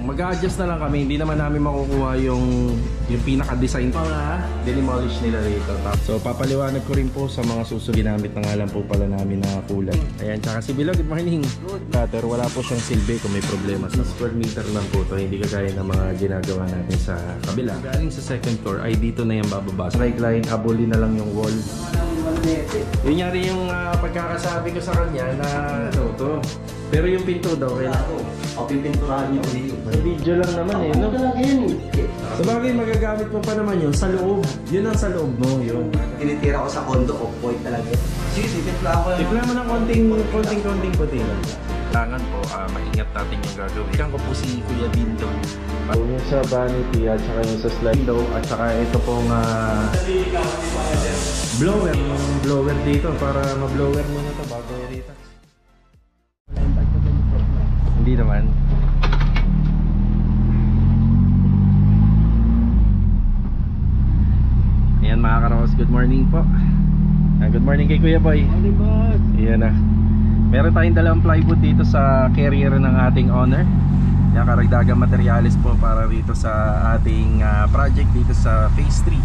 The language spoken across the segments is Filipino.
mag-a-adjust na lang kami. Hindi naman namin makukuha yung pinaka-design pa nga dinimolish nila rito. So papaliwanag ko rin po sa mga susunod. Ginamit na nga lang po pala namin na kulay. Ayan, tsaka si Bilo, good morning. Cutter, wala po siyang silbi kung may problema. Sa square meter lang po ito, hindi kagaya ng mga ginagawa natin sa kabila. Galing sa second floor ay dito na yung bababa. So kay client, habulin na lang yung wall. Yun nga rin yung pagkakasabi ko sa kanya na ano to. Pero yung pinto daw, kailangan ko. O pipinturahan niyo dito. Video lang naman eh, no? Sabagay, magagamit mo pa naman yun sa loob. Yun ang sa loob mo, yun. Tinitira ko sa condo, off-white talaga. Sige, timpla ako. Timpla mo ng konting puti lang. Kailangan po, maingat natin yung gagawin. Ikan ko po si Kuya Dindo. Yung sa vanity at saka yung sa slide window at saka ito pong blower dito para ma-blower muna ito bago rito. Hindi naman. Ayan mga karos, good morning po. Good morning kay Kuya Boy. Morning boss. Ayan na. Meron tayong dalawang plywood dito sa carrier ng ating owner. Yan, karagdagang materyales po para rito sa ating project dito sa phase 3.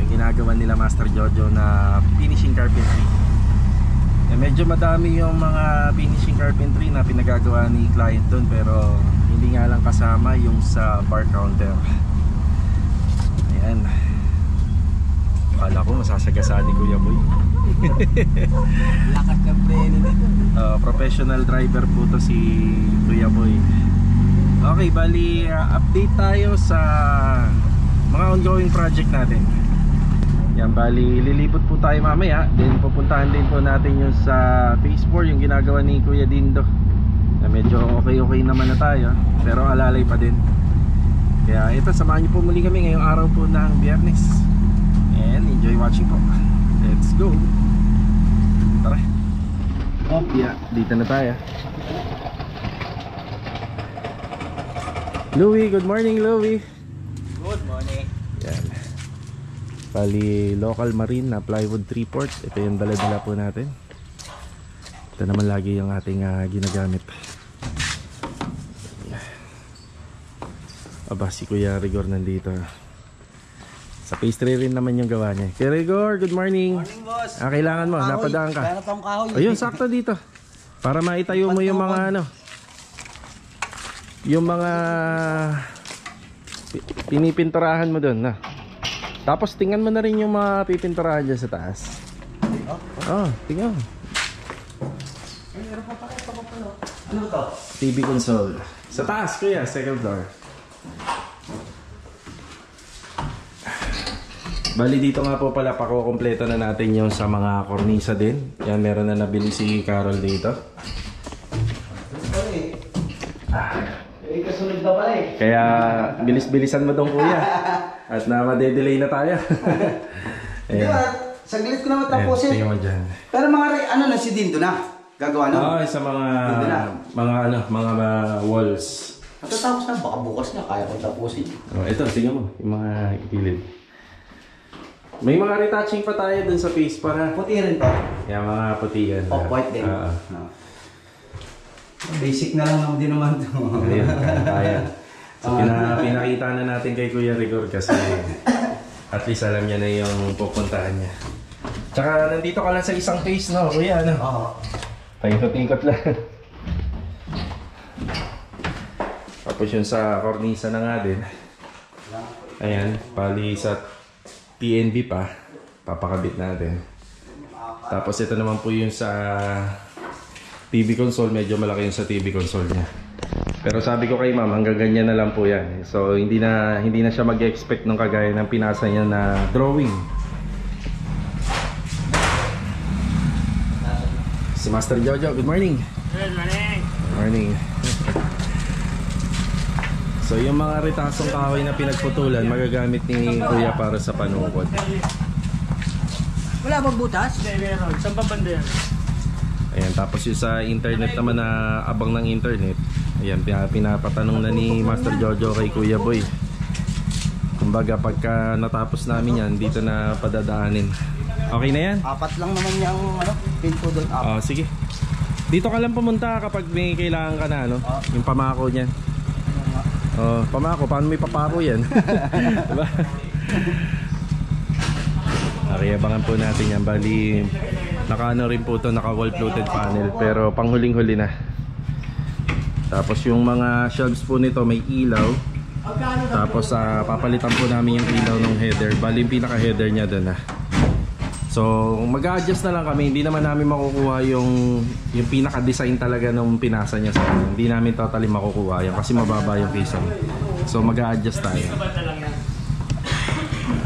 Yung ginagawa nila Master Jojo na finishing carpentry. Medyo madami yung mga finishing carpentry na pinagagawa ni client doon, pero hindi nga lang kasama yung sa bar counter. Ayan. Akala ko masasagasaan ni Kuya Boy. Lakas ng preno dito. Professional driver po to si Kuya Boy. Okay, bali update tayo sa mga ongoing project natin. Yan, bali lilipot po tayo mamaya. Then pupuntahan din po natin yung sa phase 4, yung ginagawa ni Kuya Dindo. Na medyo okay naman na tayo, pero alalay pa din. Kaya ito, samahan niyo po muli kami ngayong araw po ng Biyernes. And enjoy watching po. Let's go. Tara. Yeah, dito na tayo. Louie, good morning Louie. Good morning. Yan. Bali local marine na plywood 3/4. Ito yung dala-dala po natin. Ito naman lagi yung ating ginagamit. Aba, si Kuya Rigor nandito. Sa pastry rin naman yung gawa niya. Kuya Rigor, good morning. Morning boss. Kailangan mo, Kahoy. napadaan ka. Kailangan pang kahoy. Ayun, sakto dito. Para maitayo mo yung mga ano, yung mga pinipinturahan mo doon, na. Tapos tingnan mo na rin yung mga pipinturahan dyan sa taas. Tingnan. Ano to? TV console. Sa taas, kuya, second floor. Bali dito nga po pala, pakukompleto na natin yung sa mga kornisa din. Yan, meron na nabili si Carol dito. Kasunod na pala eh. Kaya bilis-bilisan mo dong kuya. At na madedelay na tayo. Di ba? Saglit ko naman tapusin. Tingnan mo dyan. Pero mga ano na si Dindo na? Gagawa na? Sa mga walls. Matatapos na, baka bukas na, kaya kong tapusin. Ito, tingnan mo, yung mga gilid. May mga retouching pa tayo dun sa face para. Puti rin to? Yung mga puti yan. Off-white din. Basic na lang din naman to. Ayun, kaya. So pinakita na natin kay Kuya Rigor kasi at least alam niya na yung pupuntahan niya. Tsaka nandito ka lang sa isang face, no, Kuya, ano? Oo. Paikot-ikot lang. Tapos yun sa kornisa na nga din. Ayan, pali sa PNB pa, papakabit natin. Tapos ito naman po yung sa TV console, medyo malaki yung sa TV console niya. Pero sabi ko kay ma'am, hanggang ganyan na lang po yan. So hindi na siya mag-expect ng kagaya ng pinasa niya na drawing. Si Master Jojo, good morning. Good morning. Good morning. So yung mga retasong kahoy na pinagputulan, magagamit ni Kuya para sa panukod. Wala bang butas? Meron. Saan pa banda yan? Ayan, tapos yung sa internet naman na abang ng internet, ayan, pinapatanong na ni Master Jojo kay Kuya Boy. Kumbaga pagka natapos namin yan, dito na padadaanin. Okay na yan? 4 lang naman yung pinto doon. Sige. Dito ka lang pumunta kapag may kailangan ka na, no? Yung pamako niyan. Oh, pamako, paano may paparo yan? Diba? Okay, abangan po natin yan. Bali, naka-ano rin po ito, naka-wall floated panel. Pero panghuling-huli na. Tapos yung mga shelves po nito may ilaw. Tapos papalitan po namin yung ilaw ng header. Bali yung pinaka-header niya doon. So mag-a-adjust na lang kami. Hindi naman namin makukuha yung pinaka-design talaga nung pinasa niya sa akin. Hindi namin totally makukuha yan kasi mababa yung kisam. So mag-a-adjust tayo.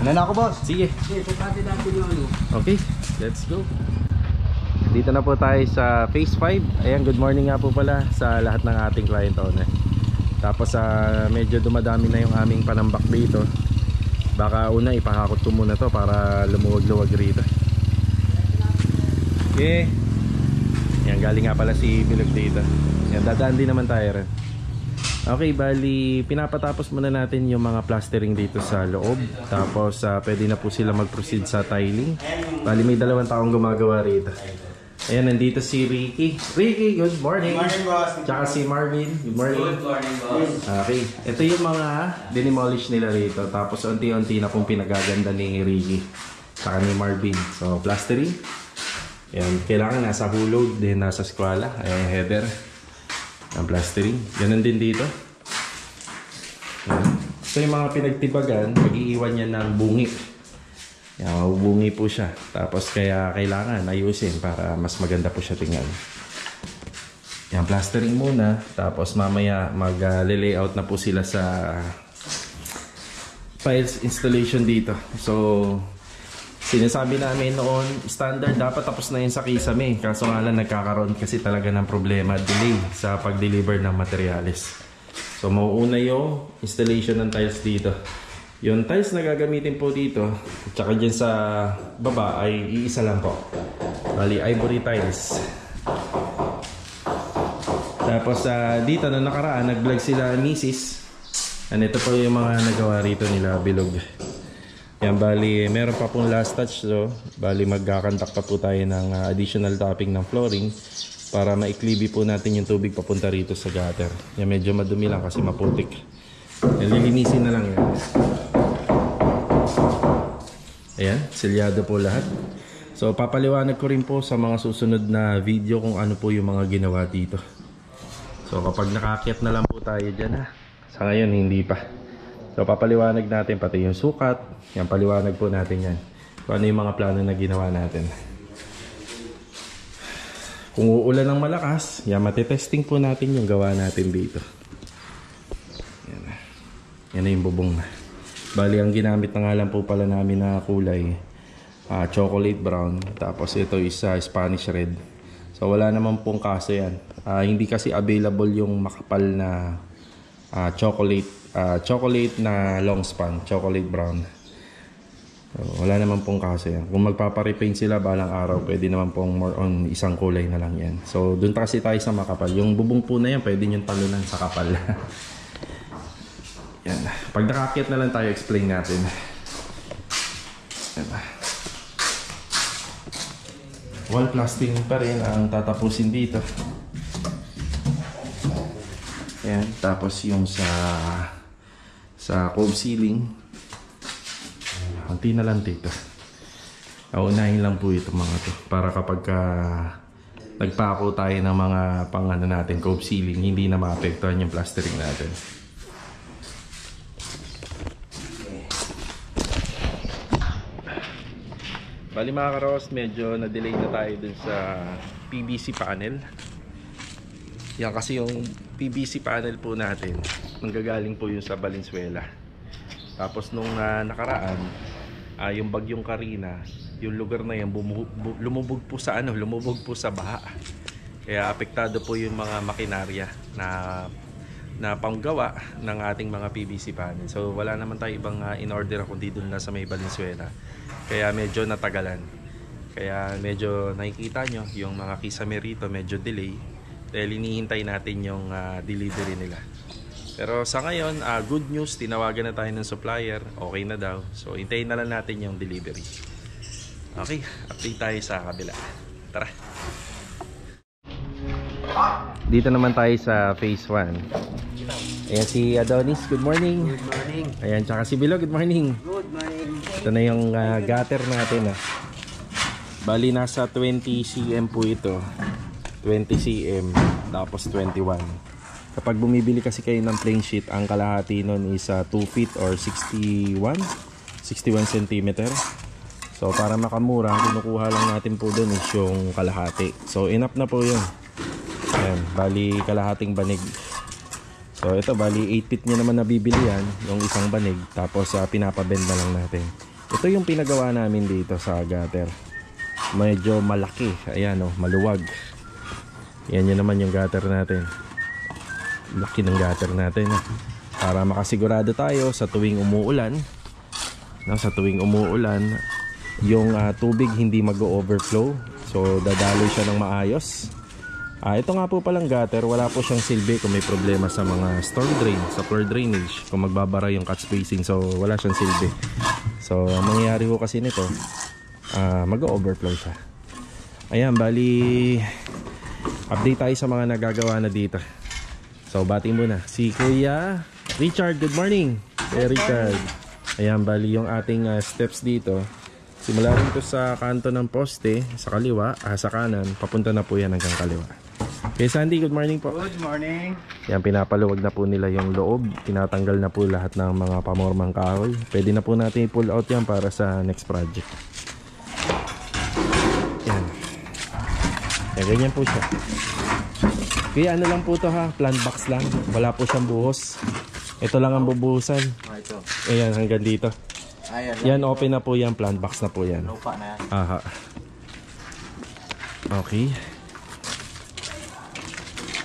Ano na ako, boss? Sige. Okay, let's go. Dito na po tayo sa phase 5. Ayan, good morning nga po pala sa lahat ng ating client owner. Tapos medyo dumadami na yung aming panambak dito. Baka una ipahakot ko muna to para lumuwag-luwag rito. Okay. Yan, galing nga pala si Bilog dito. Yan, dadaan din naman tayo rin. Okay, bali pinapatapos muna natin yung mga plastering dito sa loob. Tapos pwede na po sila mag-proceed sa tiling. Bali may 2 taong gumagawa rito. Ayan, nandito si Ricky. Ricky, good morning. Good morning, boss. Tsaka si Marvin. Good morning. Good morning, boss. Okay, ito yung mga dinimolish nila rito. Tapos unti-unti na pong pinagaganda ni Ricky tsaka ni Marvin. So, plastering. Ayan, kailangan nasa hull load din, nasa squala. Ayan yung header. Ang plastering. Ganun din dito. Ayan. So, yung mga pinagtibagan, mag-iiwan yan ng bungi. Yan, mabubungi po siya. Tapos kaya kailangan ayusin para mas maganda po siya tingnan. Yan, plastering muna. Tapos mamaya mag-layout na po sila sa tiles installation dito. So, sinasabi namin noon, standard dapat tapos na yun sa kisame. Kaso nga lang nagkakaroon kasi talaga ng problema, delay sa pag-deliver ng materials. So, mauuna yung installation ng tiles dito. Yung tiles na gagamitin po dito, tsaka dyan sa baba ay iisa lang po. Bali, ivory tiles. Tapos dito na nakaraan, nag-vlog sila misis. And ito po yung mga nagawa rito nila, Bilog. Yan, bali, meron pa pong last touch. So, bali, magkakantak pa po tayo ng additional topping ng flooring para maiklibi po natin yung tubig papunta rito sa gutter. Yan, medyo madumi lang kasi maputik. Yan, lilinisin na lang yan. Ayan, selyado po lahat. So papaliwanag ko rin po sa mga susunod na video kung ano po yung mga ginawa dito. So kapag nakakyat na lang po tayo dyan Sa ngayon hindi pa. So papaliwanag natin pati yung sukat. Yan, paliwanag po natin yan. Kung ano yung mga plano na ginawa natin. Kung uulan ng malakas, yan, matitesting po natin yung gawa natin dito. Yan, yan na yung bubong na. Bali, ang ginamit na nga lang po pala namin na kulay, chocolate brown. Tapos ito is Spanish red. So wala naman pong kaso yan. Hindi kasi available yung makapal na chocolate na long span, chocolate brown. So, wala naman pong kaso yan. Kung magpaparepaint sila balang araw, pwede naman pong more on isang kulay na lang yan. So dun kasi tayo sa makapal. Yung bubong po na yan, pwede yung talunan sa kapal. Yan. Pag nakakyat na lang tayo, explain natin. Yan. Wall plastering pa rin ang tatapusin dito. Yan. Tapos yung sa cove ceiling, konti na lang dito. Unahin lang po ito mga to. Para kapag nagpako tayo ng mga pangano natin, cove ceiling, hindi na maapektuhan yung plastering natin. Bali mga karos, medyo na-delay na tayo dun sa PVC panel. Yan kasi yung PVC panel po natin, nanggagaling po yung sa Valenzuela. Tapos nung nakaraan, yung bagyong Karina, yung lugar na yan lumubog po sa baha. Kaya apektado po yung mga makinarya na panggawa ng ating mga PVC panel. So wala naman tayo ibang in-order kundi dun na sa may Valenzuela. Kaya medyo natagalan. Kaya medyo nakikita nyo yung mga kisame rito medyo delay. Dahil hinihintay natin yung delivery nila. Pero sa ngayon, good news, tinawagan na tayo ng supplier. Okay na daw. So hintayin na lang natin yung delivery. Okay, update tayo sa kabila. Tara. Dito naman tayo sa phase 1. Ayan si Adonis, good morning. Good morning. Ayan, tsaka si Bilo, good morning. Good morning. Ito na yung gutter natin Bali nasa 20 cm po ito. 20 cm tapos 21. Kapag bumibili kasi kayo ng plain sheet, ang kalahati nun is 2 feet or 61 cm. So para makamura, kinukuha lang natin po dun is yung kalahati. So enough na po yun. Ayan, bali kalahating banig. So ito bali 8 feet nyo naman nabibili yan, yung isang banig. Tapos pinapabend na lang natin. Ito yung pinagawa namin dito sa gutter. Medyo malaki. Ayan maluwag. Yan yun naman yung gutter natin. Laki ng gutter natin para makasigurado tayo sa tuwing umuulan. Sa tuwing umuulan, yung tubig hindi mag-overflow. So dadaloy siya ng maayos. Ito nga po palang gutter, wala po siyang silbi kung may problema sa mga storm drain, sa floor drainage, kung magbabara yung cut spacing. So wala siyang silbi. So ang mangyayari po kasi nito, mag-overflow siya. Ayan, bali update tayo sa mga nagagawa na dito. So bati muna si Kuya Richard, good morning. Richard. Ayan, bali yung ating steps dito. Simula rin ito sa kanto ng poste, sa kaliwa, sa kanan, papunta na po yan hanggang kaliwa. Okay, Sandy, good morning po. Good morning. Yan, pinapaluwag na po nila yung loob. Tinatanggal na po lahat ng mga pamormang kahoy. Pwede na po natin i-pull out yan para sa next project. Yan. Yan, ganyan po siya. Kaya ano lang po to plan box lang. Wala po siyang buhos. Ito lang ang bubuhusan. Ito. Ayan, hanggang dito. Ayan. Yan, open na po yan. Plant box na po yan. Lupa na yan. Aha. Okay.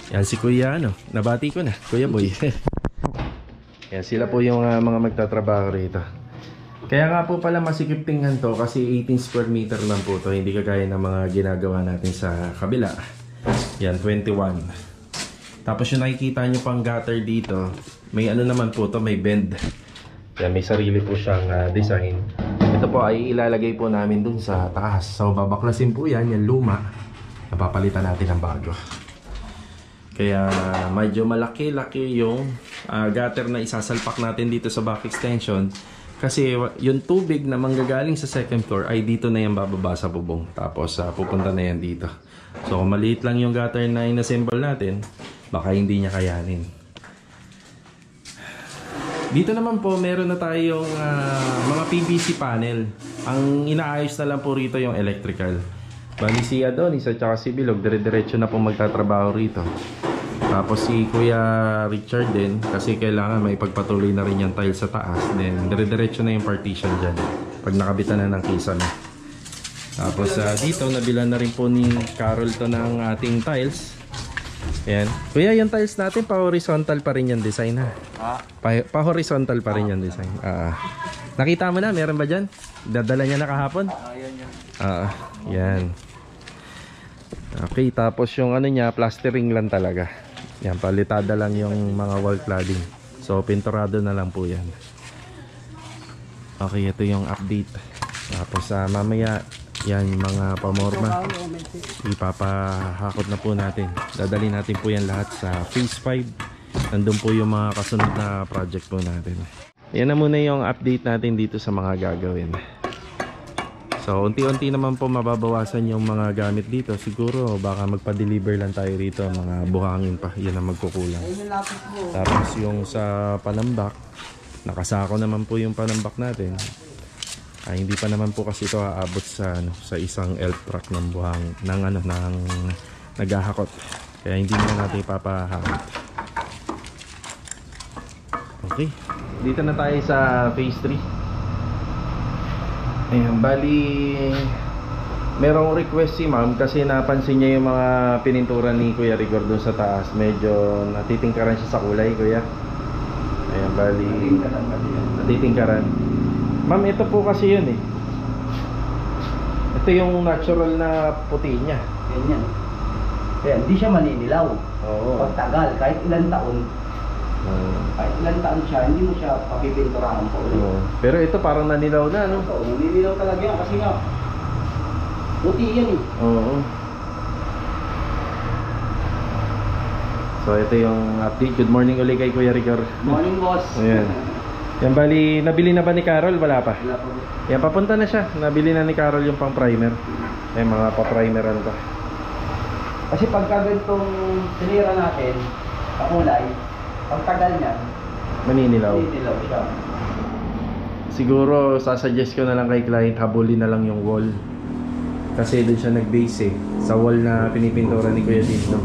Yan si Kuya, nabati ko na. Kuya Boy. Yan, sila po yung mga magtatrabaho rito. Kaya nga po pala masikip tingnan to kasi 18 square meter lang po to. Hindi kagaya ng mga ginagawa natin sa kabila. Yan, 21. Tapos yung nakikita nyo pang gutter dito, may ano naman po to, may bend. Yan, may sarili po siyang design. Ito po ay ilalagay po namin dun sa taas. So babaklasin po yan, yung luma. Napapalitan natin ng bago. Kaya medyo malaki-laki yung gutter na isasalpak natin dito sa back extension. Kasi yung tubig na manggagaling sa second floor ay dito na yan bababa sa bubong. Tapos pupunta na yan dito. So kung maliit lang yung gutter na inassemble natin, baka hindi niya kayanin. Dito naman po meron na tayong mga PVC panel. Ang inaayos na lang po rito yung electrical. Bali si Adonis at saka si Bilog, dire-diretso na po magtatrabaho rito. Tapos si Kuya Richard din, kasi kailangan may pagpatuloy na rin yung tile sa taas. Then dire-diretso na yung partition dyan pag nakabitan na ng kisame. Tapos dito nabilan na rin po ni Carol to ng ating tiles. Ayan. Kuya, yung tiles natin pa-horizontal pa rin yung design Pa-horizontal pa rin yung design. Nakita mo na, meron ba dyan? Dadala niya na kahapon? Yan. Okay, tapos yung ano niya, plastering lang talaga. Yan, palitada lang yung mga wall cladding. So, pinturado na lang po yan. Okay, ito yung update. Tapos mamaya, yan yung mga pamorma. Ipapahakot na po natin. Dadali natin po yan lahat sa phase 5. Nandun po yung mga kasunod na project po natin. Yan na muna yung update natin dito sa mga gagawin. So, unti-unti naman po mababawasan yung mga gamit dito. Siguro, baka magpa-deliver lang tayo rito. Mga buhangin pa. Yan ang magkukulang. Tapos yung sa panambak, nakasako naman po yung panambak natin. Hindi pa naman po kasi ito aabot sa isang elf truck ng buhang ng naghahakot. Kaya hindi na natin ipapahakot. Okay. Dito na tayo sa phase 3. Ayan, bali merong request si ma'am kasi napansin niya yung mga pinintura ni Kuya Rigor doon sa taas. Medyo natitingkaran siya sa kulay, Kuya. Ayan, bali natitingkaran. Ma'am, ito po kasi yun eh. Ito yung natural na puti niya. Ganyan. Kaya hindi siya maninilaw. Oo. Pagtagal, kahit ilang taon, siya, hindi mo siya papipinturahan po ulit. Oo. Pero ito parang nanilaw na, no? Oo, naninilaw talaga yan kasi nga, puti yan eh. Oo. So ito yung update. Good morning ulit kay Kuya Rigor. Morning, boss. Ayan. Yan bali, nabili na ba ni Carol? Wala pa. Wala pa. Yan, papunta na siya. Nabili na ni Carol yung pang primer. Ay, mga pa-primeran to. Kasi pagka ganitong sinira natin, kakulay, pag tagal niyan, Maninilaw. titilaw siya. Siguro, sasuggest ko na lang kay client, habulin na lang yung wall. Kasi doon siya nag-base sa wall na pinipintura ni Kuya Dino.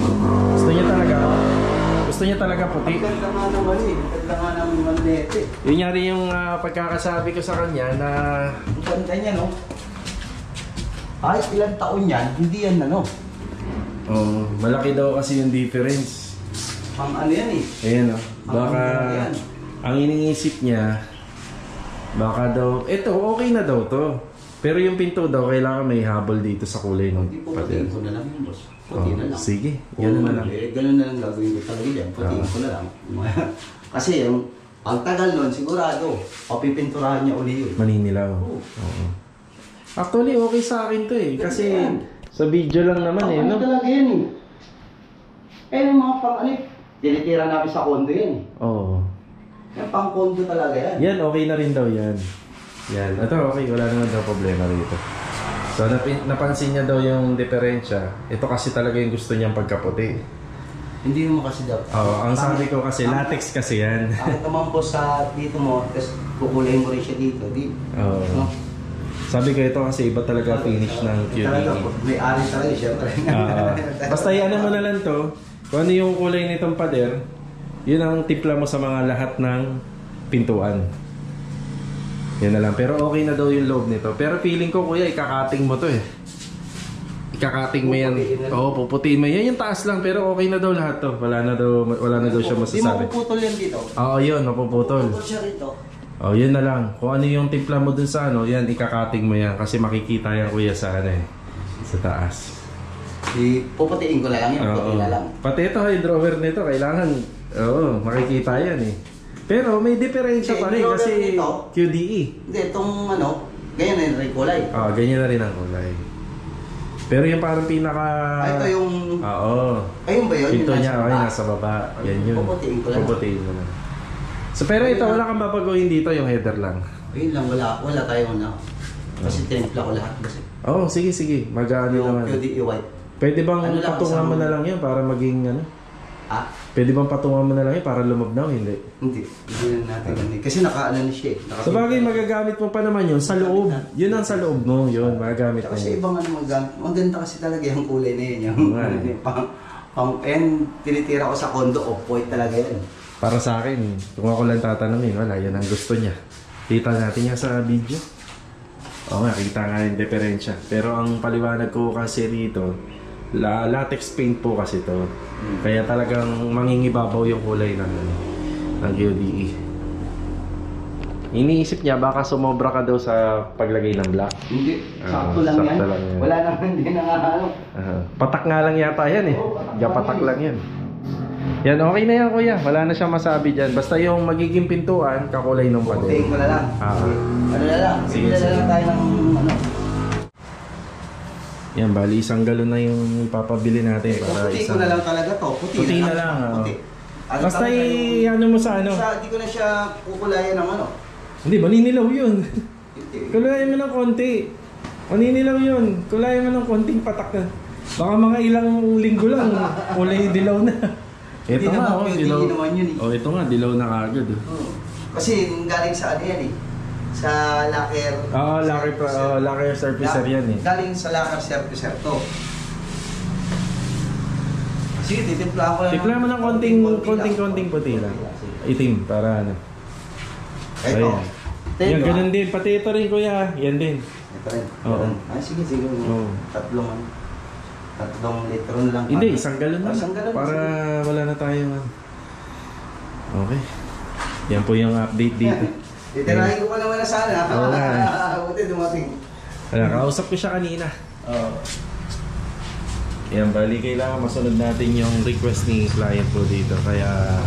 Gusto niya talaga puti. Ang ganda nga naman eh. Ang ganda nga naman manlete. Yun nga rin yung pagkakasabi ko sa kanya na... Ang ganda niya, no? Kahit ilang taon yan, hindi yan Oh, malaki daw kasi yung difference. Pang ano yan eh. Ayan baka yan. ang iniisip niya, baka daw, okay na daw to. Pero yung pinto daw, kailangan may habol dito sa kulay ng pader. Puputiin ko na lang yung boss. Putiin na lang. Sige, yan na lang. Ganun na lang gagawin ko talaga dyan. Putiin ko na lang. Kasi yung ang tagal nun, sigurado, papipinturahan niya uli yun. Maninilaw. Oo. Actually, okay sa akin to eh. Kasi sa video lang naman eh, no? Talaga yan eh. Yung mga pang tinitira namin sa condo yan eh. Oo. Yung pang condo talaga yan. Yan, okay na rin daw yan. Yan. Ito, okay. Wala naman daw problema rito. So, napansin niya daw yung diferensya. Ito kasi talaga yung gusto niyang pagkaputi. Hindi mo kasi dapat. Oo, ang sabi ko kasi, latex kasi yan. Ang tumambos sa dito mo, tapos kukulayin mo rin siya dito. Oo. No? Sabi ko ito kasi iba talaga finish ng Talaga, QDE. may ari talaga syempre. Basta ano mo na lang to, kung ano yung kulay nitong pader, yun ang tipla mo sa mga lahat ng pintuan. Yan na lang. Pero okay na daw yung loob nito. Pero feeling ko kuya, ikakating mo to eh. Ikakating mo yan. Oo, puputiin mo. Yan yung taas lang. Pero okay na daw lahat to. Wala na daw siya masasabi. Di mapuputol yan dito. Oo, yun. Mapuputol. Mapuputol siya rito. Oh, yun na lang. Kung ano yung timpla mo dun sa yan, ikakating mo yan. Kasi makikita yan kuya sa sa taas. Puputiin ko na lang yan. Puputiin na lang. Pati ito, yung drawer nito, kailangan, makikita yan eh. Pero may diferensya pa rin kasi nito, QDE. Hindi, itong ganyan na rin kulay. Ganyan na rin ang kulay. Pero yung parang pinaka... Ito yung... Ayun ba yun? Pinto niya, nasa baba. Yan yun. Puputiin ko lang. Puputiin mo lang. So, pero ito, wala kang babaguhin dito, yung header lang. Ayun lang, wala tayong Kasi tinimpla ko lahat kasi. Sige. Mag-ano naman. QDE white. Pwede bang patungan mo na lang yan para maging Pwede bang patungan mo na lang yan para lumabnaw? Hindi. Hindi na natin. Kasi naka-ano na siya eh. Sa bagay, magagamit mo pa naman yun sa loob. Yun ang sa loob mo. Yun, magagamit mo. Kasi ibang magamit. Maganda kasi talaga yung kulay na yun. Tinitira ko sa condo, off-white talaga yan. Para sa akin, kung ako lang tatanungin, wala, yan ang gusto niya. Kita natin yan sa video. Oo nga, kita nga yung diferensya. Pero ang paliwanag ko kasi rito, latex paint po kasi to. Kaya talagang mangingibabaw yung kulay ng QDE. Iniisip niya baka sumobra ka daw sa paglagay ng black. Hindi, sakto lang yan. Wala naman din Patak nga lang yata yan eh. Patak lang yan. Yan, okay na yan kuya. Wala na siyang masabi dyan. Basta yung magiging pintuan, kakulay ng pader. Puputiin ko na lang. Ano na lang. Sige na lang tayo ng Yan, bali isang galon na yung ipapabili natin. Para puputiin ko na lang talaga to. Puti na lang. Puti. Basta ano mo sa ano? Hindi ko na siya kukulayan ng Hindi, maninilaw yun. Kulayan mo ng konti. Maninilaw yun. Kulayan mo ng konting patak na. Baka mga ilang linggo lang, kulay dilaw na. Ito nga, dilaw. Ito nga, dilaw na kagad. Kasi galing sa ano yan eh. Sa lacquer. Lacquer surfacer yan eh. Galing sa lacquer surfacer to. Sige, titimpla ko lang. Timpla mo ng konting puti lang. Itim, para ano. Ito. Yan, ganun din. Pati ito rin kuya. Yan din. Ito rin. Oo. Sige. Tatlong litro na lang. Hindi, isang galon na. Isang galon. Para wala na tayong Okay. Yan po yung update dito. Titirahin ko pa naman na sana. Oo nga. Buti dumating. Kausap ko siya kanina. Yan, bali kailangan masunod natin yung request ni client po dito. Kaya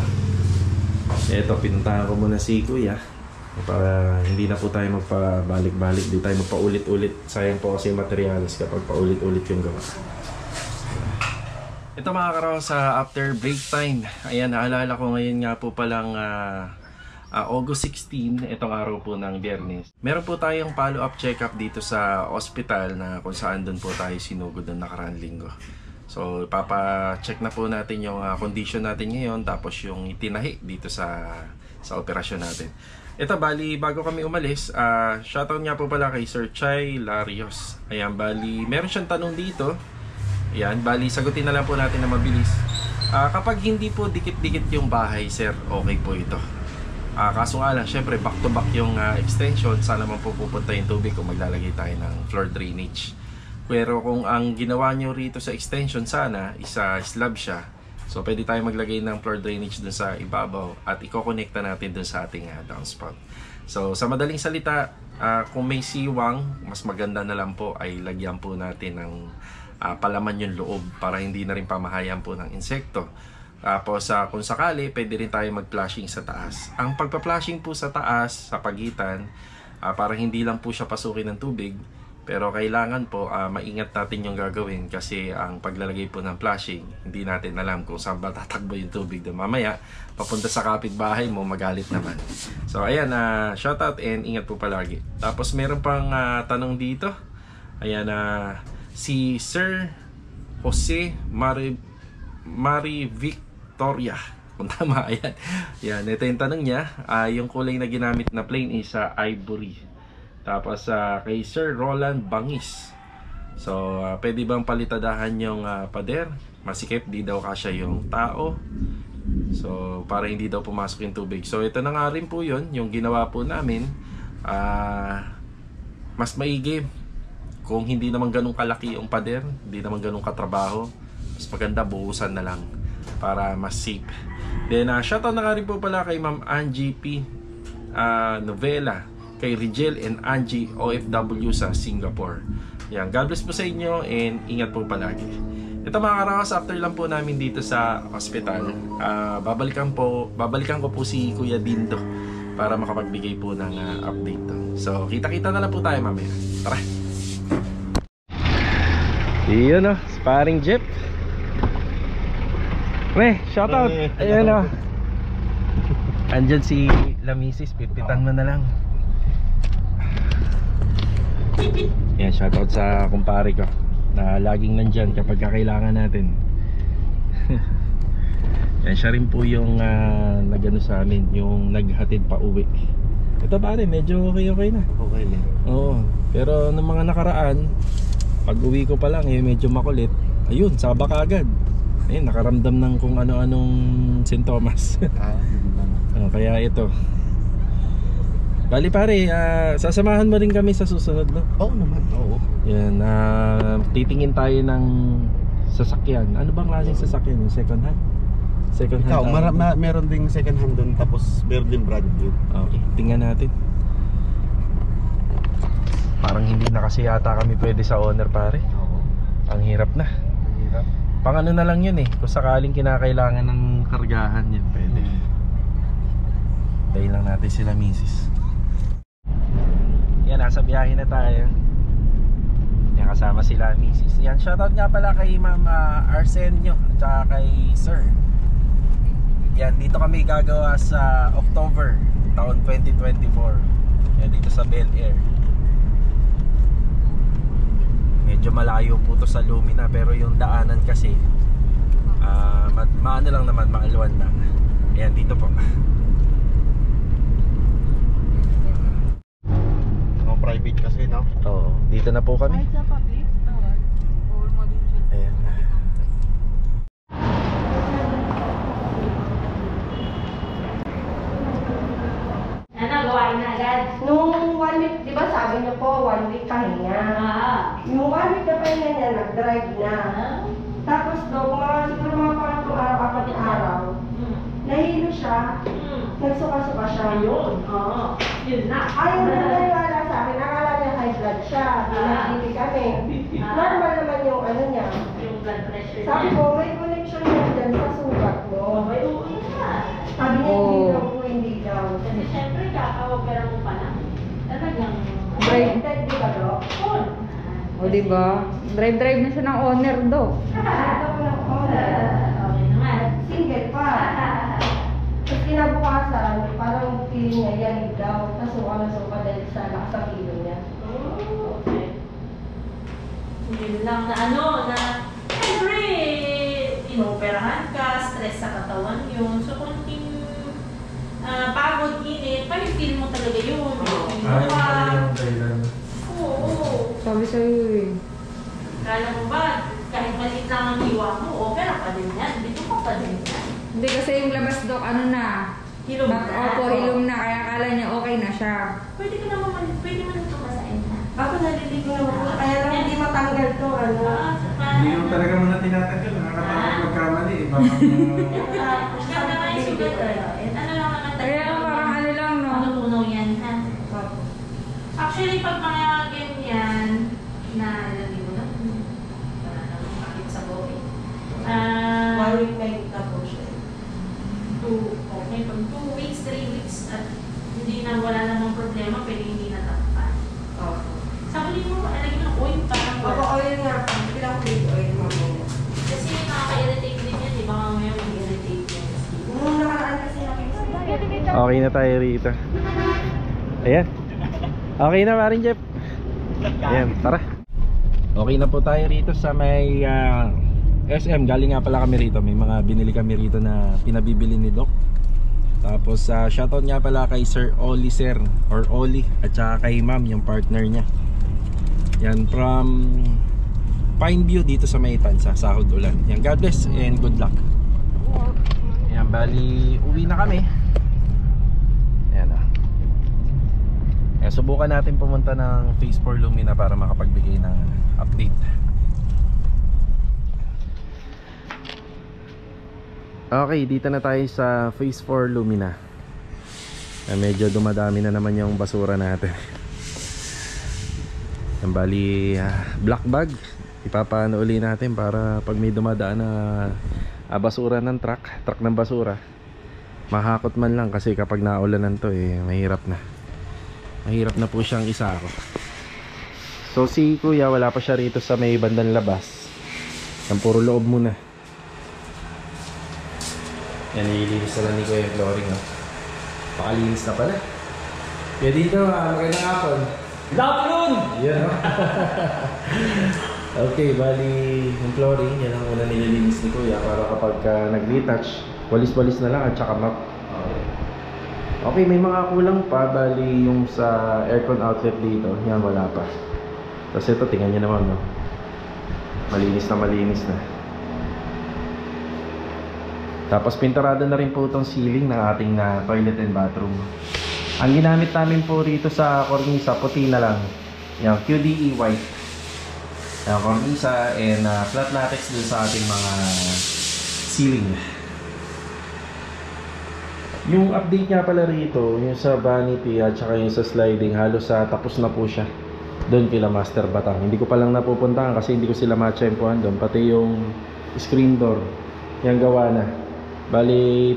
eto, pinuntahan ko muna si Kuya para hindi na po tayo magpabalik-balik, di tayo magpaulit-ulit. Sayang po kasi yung materials kapag paulit-ulit yung gawa. Ito mga karaw sa after break time. Ayan, naalala ko ngayon nga po palang August 16, itong araw po ng Biyernes. Meron po tayong follow-up check-up dito sa hospital na kung saan doon po tayo sinugod ng nakaraang linggo. So, ipapa-check na po natin yung condition natin ngayon tapos yung itinahi dito sa operasyon natin. Ito, bali, bago kami umalis, shoutout nga po pala kay Sir Chai Larios. Ayan, bali, meron siyang tanong dito. Ayan, bali, sagutin na lang po natin na mabilis. Kapag hindi po dikit-dikit yung bahay, sir, okay po ito. Kaso nga lang, syempre, back-to-back yung extension, sana man po pupunta yung tubig kung maglalagay tayo ng floor drainage. Pero kung ang ginawa nyo rito sa extension sana, isa slab siya. So, pwede tayo maglagay ng floor drainage dun sa ibabaw at i-connecta natin dun sa ating downspout. So, sa madaling salita, kung may siwang, mas maganda na lang po ay lagyan po natin ng palaman yung loob para hindi na rin pamahayan po ng insekto. Tapos kung sakali, pwede rin tayo mag-flushing sa taas. Ang pagpa-flushing po sa taas, sa pagitan, para hindi lang po siya pasukin ng tubig. Pero kailangan po maingat natin yung gagawin kasi ang paglalagay po ng flushing, hindi natin alam kung saan ba tatakbo yung tubig. Mamaya, papunta sa kapitbahay mo, magalit naman. So ayan, shoutout and ingat po palagi. Tapos meron pang tanong dito. Ayan, si Sir Jose Mari Victoria. Kung tama, ayan. Yan, ito yung tanong niya. Yung kulay na ginamit na plane is ivory. Tapos kay Sir Roland Bangis. So, pwede bang palitadahan yung pader? Masikip, di daw kasya yung tao. So, para hindi daw pumasok yung tubig. So, ito na nga rin po yun. Yung ginawa po namin. Mas maigi. Kung hindi naman ganun kalaki yung pader, hindi naman ganun katrabaho, mas maganda buhusan na lang para mas safe. Then, shoutout na nga rin po pala kay Ma'am Angie P. Novela, kay Rigel and Angie OFW sa Singapore. Yan, God bless po sa inyo and ingat po palagi. Ito mga karawas, after lang po namin dito sa hospital, babalikan ko po si Kuya Dindo para makapagbigay po ng update. So, kita-kita na lang po tayo mamaya. Tara! Iyon sparring jeep. Pre, shoutout. Ayan andyan si Lamisis, pipitan mo na lang. Yan, shoutout sa kumpare ko na laging nandyan kapag kakailangan natin. Yan, siya rin po yung nagano sa amin, yung naghatid pa uwi. Ito pare, medyo okay na. Okay na. Oo, pero ng mga nakaraan, pag uwi ko pa lang, medyo makulit. Ayun, sabak agad. Ayun, nakaramdam ng kung ano-anong sintomas. Kaya ito. Bali pare, sasamahan mo rin kami sa susunod, no? Oo naman, oo. Yan, titingin tayo ng sasakyan. Ano bang klaseng sasakyan? Yung second hand? Second hand. Ikaw, meron ding second hand doon, tapos meron din brand new. Okay, tingnan natin. Parang hindi na kasi yata kami pwede sa owner pare. Oo. Ang hirap na. Ang hirap. Pang ano na lang yun kung sakaling kinakailangan ng kargahan yun, pwede. Dahil lang natin sila misis. Yan, nasa biyahe na tayo. Yan, kasama sila misis. Yan, shoutout nga pala kay Ma'am Arsenio at saka kay Sir. Yan, dito kami gagawa sa October taon 2024. Yan, dito sa Bel Air. Medyo malayo po to sa Lumina, pero yung daanan kasi maano lang naman, maalwan lang. Ayan, dito po. Private kasi, no? Oo, dito na po kami. Ayan. Gawain na agad. Nung 1 week, di ba sabi niyo po, 1 week pahinga. Yung 1 week na pahinga niya, nag-drive na. Tapos siguro mga pangatlong araw, 4 araw, nahilo siya, nagsuka-suka siya. Ayun, oo. Yun na. Ayaw na naniwala sa akin, akala niya high blood siya, binagbibi kami. Normal naman yung ano niya. Yung blood pressure niya. Sabi ko, may connection niya dyan sa sugat mo. Okay, oo na. Sabi niya, hindi daw po, hindi daw. Kasi syempre, kaka-opera mo pa lang. Talagang... Drive, di ba, Dok? Oo. O diba? Drive na siya ng owner do. Ito ko lang, Okay naman. Single pa. Tapos kinabukasan, parang feeling niya yanig daw. Tapos suka dahil sa lakas ng kilo niya. Oh, okay. Yun lang na na siyempre, inoperahan ka, stress sa katawan yun. So, konting pagod, init, pag-feel mo talaga yun. Oo. Sabi sa'yo eh. Kala mo ba, kahit maliit lang ang hiwa mo, opera pa din yan. Dito ka pa din yan. Hindi kasi yung labas doc, ano na. Hilom na. Opo, hilom na. Kaya akala niya okay na siya. Pwede ka naman, pwede mo nang tumasain na. Ako naliligo naman po. Kaya lang hindi matanggal to. Ano? Hindi yung talaga mo na tinatanggal. Nakakatawa magkamali. Baka Ganda nga yung sugat tayo. Ano lang naman tayo. Kaya parang ano lang, no? Matutunaw yan, ha? Actually, pag mga ganyan, na ilalagay mo na, wala namang makit sa body. 1 week na yung tapos siya. Okay, pag 2 weeks, 3 weeks, at hindi na, wala namang problema, pwede hindi natakpan. Sa huli mo, alagay mo ng oil, parang Ako oil nga po. Bilang big oil mamaya. Kasi nakaka-irritate din yan, di ba? Mamaya mag-irritate yan. Nung nakaraan kasi nakikita. Okay na tayo rito. Ayan. Okay na parin Jeff. Ayan, tara. Okay na po tayo rito sa may SM. Galing nga pala kami rito. May mga binili kami rito na pinabibili ni Doc. Tapos shoutout nga pala kay Sir Oli Sir or Oli at saka kay Ma'am, yung partner niya. Yan from Pineview dito sa Maytan sa Sahod Ulan. Yan, God bless and good luck. Yan, bali uwi na kami. Ayan na. Ayan, subukan natin pumunta ng Phase 4 Lumina para makapagbigay ng update. Okay, dito na tayo sa Phase 4 Lumina. Medyo dumadami na naman yung basura natin. Yan, bali black bag ipapaano uli natin para pag may dumadaan na basura ng truck ng basura, mahakot man lang, kasi kapag naulanan to mahirap na po siyang isako. So si kuya wala pa siya rito sa may bandang labas. Yan, puro loob muna. Yan, nililinis na lang ni kuya yung flooring. Pakalinis na pala. Kaya dito, magandang hapon. Good afternoon! Yeah. Okay, bali yung flooring, yan ang una nililinis ni kuya para kapag nag-retouch, walis-walis na lang at saka map. Okay, may mga kulang pa. Bali yung sa aircon outlet dito, yan wala pa. Tapos ito, tingnan nyo naman, no? Malinis na. Tapos pinturado na rin po itong ceiling ng ating toilet and bathroom. Ang ginamit namin po rito sa kornisa, puti na lang. Yung QDE white. Yung kornisa and flat latex dun sa ating mga ceiling. Yung update nga pala rito, yung sa vanity at saka yung sa sliding, halos tapos na po siya. Doon kila Master Batang. Hindi ko pa lang napupuntahan kasi hindi ko sila matsyempohan doon. Pati yung screen door, yung gawa na. Bali,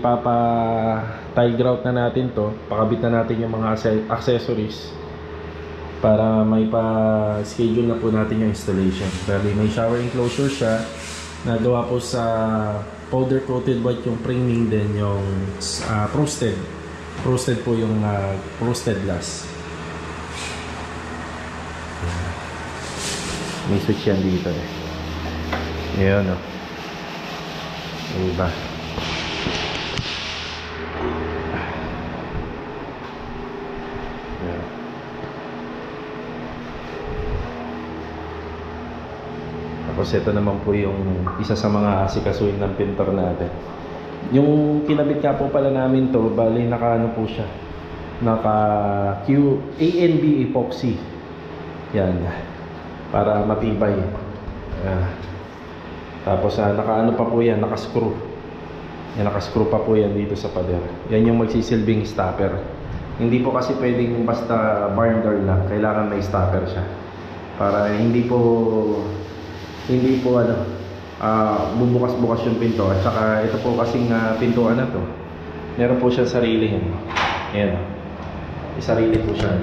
tile grout na natin to. Pakabit na natin yung mga accessories para may pa-schedule na po natin yung installation. Bali, may shower enclosure siya. Nagawa po sa powder coated white yung framing, din yung frosted po yung frosted glass. May switch yan dito Ayan diba? Ayan. Tapos ito naman po yung isa sa mga asikasuhin ng pintor natin. Yung kinabit nga po pala namin to, bali naka po siya, naka ANB epoxy yan para matibay. Tapos naka pa po yan, naka-screw. Naka-screw pa po yan dito sa pader. Yan yung magsisilbing stopper. Hindi po kasi pwedeng basta barn door lang, kailangan may stopper siya para hindi po bubukas-bukas yung pinto. At saka ito po kasing pintuan na to, meron po siya sarili yan. Ayan, isarili po siya.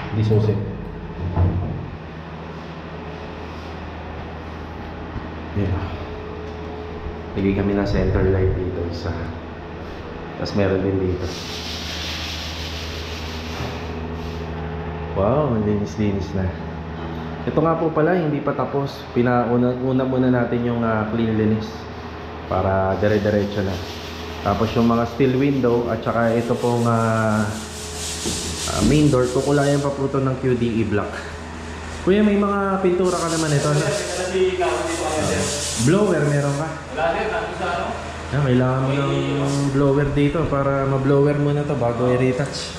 Hindi susi. Yun. Lagay kami ng center light dito isa. Tapos meron din dito. Wow, ang linis-linis na. Ito nga po pala, hindi pa tapos. Una muna natin yung cleanliness para dire-diretso na. Tapos yung mga steel window at saka ito pong main door, kukulayan pa po ito ng QDE block. Kuya, may mga pintura ka naman ito. Blower, meron ka? Kailangan mo ng blower dito para ma-blower mo na to bago i-retouch.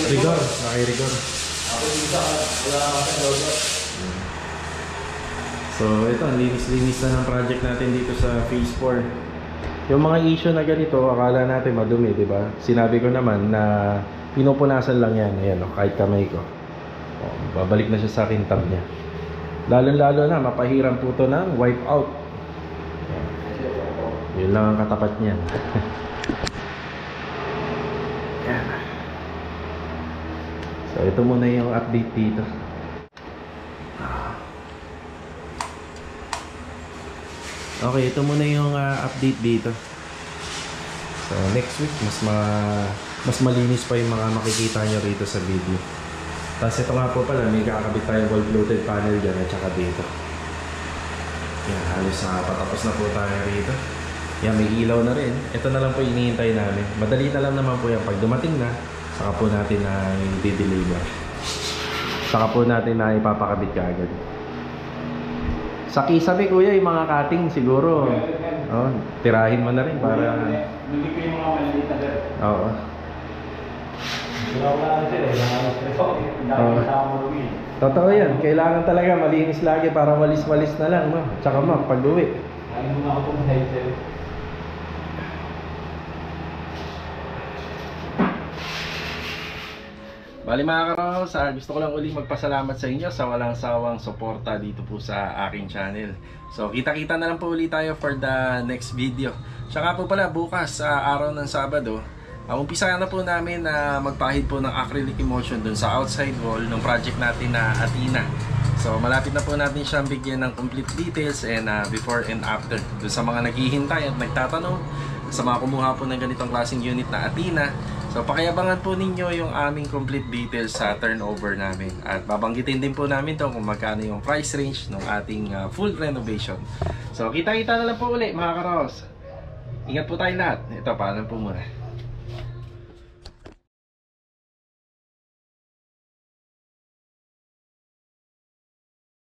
Rigor. So ito, ang linis-linis na ng project natin dito sa phase 4. Yung mga issue na ganito, akala natin madumi, di ba? Sinabi ko naman na pinupunasan lang yan. Ayan, kahit kamay ko. Babalik na siya sa akin tab niya. Lalo na, mapahiram po ito ng wipe out. Yun lang ang katapat niya. Ayan. So ito muna yung update dito. Okay, ito muna yung update dito. So next week mas malinis pa yung mga makikita nyo rito sa video. Tapos ito nga po pala, may kakabit tayong wall floated panel dyan at saka dito. Yan, halos patapos na po tayo rito. Yan, may ilaw na rin. Ito na lang po hinihintay namin. Madali na lang naman po yan. Pag dumating na, saka po natin na i-deliver. Saka po natin na ipapakabit ka agad. Sa kisabi kuya, yung mga cutting siguro. Oh, tirahin mo na rin para... Hindi ko yung mga maliit na rin. Oo. Wala sila, Totoo yan. Kailangan talaga malinis lagi para walis-walis na lang, no? Tsaka pag-uwi. Ayun muna ako itong headset. Bali mga ka-Rouse, gusto ko lang ulit magpasalamat sa inyo sa walang sawang suporta dito po sa aking channel. So kita-kita na lang po ulit tayo for the next video. Tsaka po pala bukas araw ng Sabado, umpisa na po namin na magpahid po ng acrylic emulsion dun sa outside wall ng project natin na Athena. So malapit na po natin siyang bigyan ng complete details and before and after. Dun sa mga naghihintay at nagtatanong, sa mga kumuha po ng ganitong klaseng unit na Athena, so pakiabangan po ninyo yung aming complete details sa turnover namin. At babanggitin din po namin to kung magkano yung price range ng ating full renovation. So kita-kita na lang po ulit mga ka-Rouse. Ingat po tayo lahat. Ito, paalam po muna.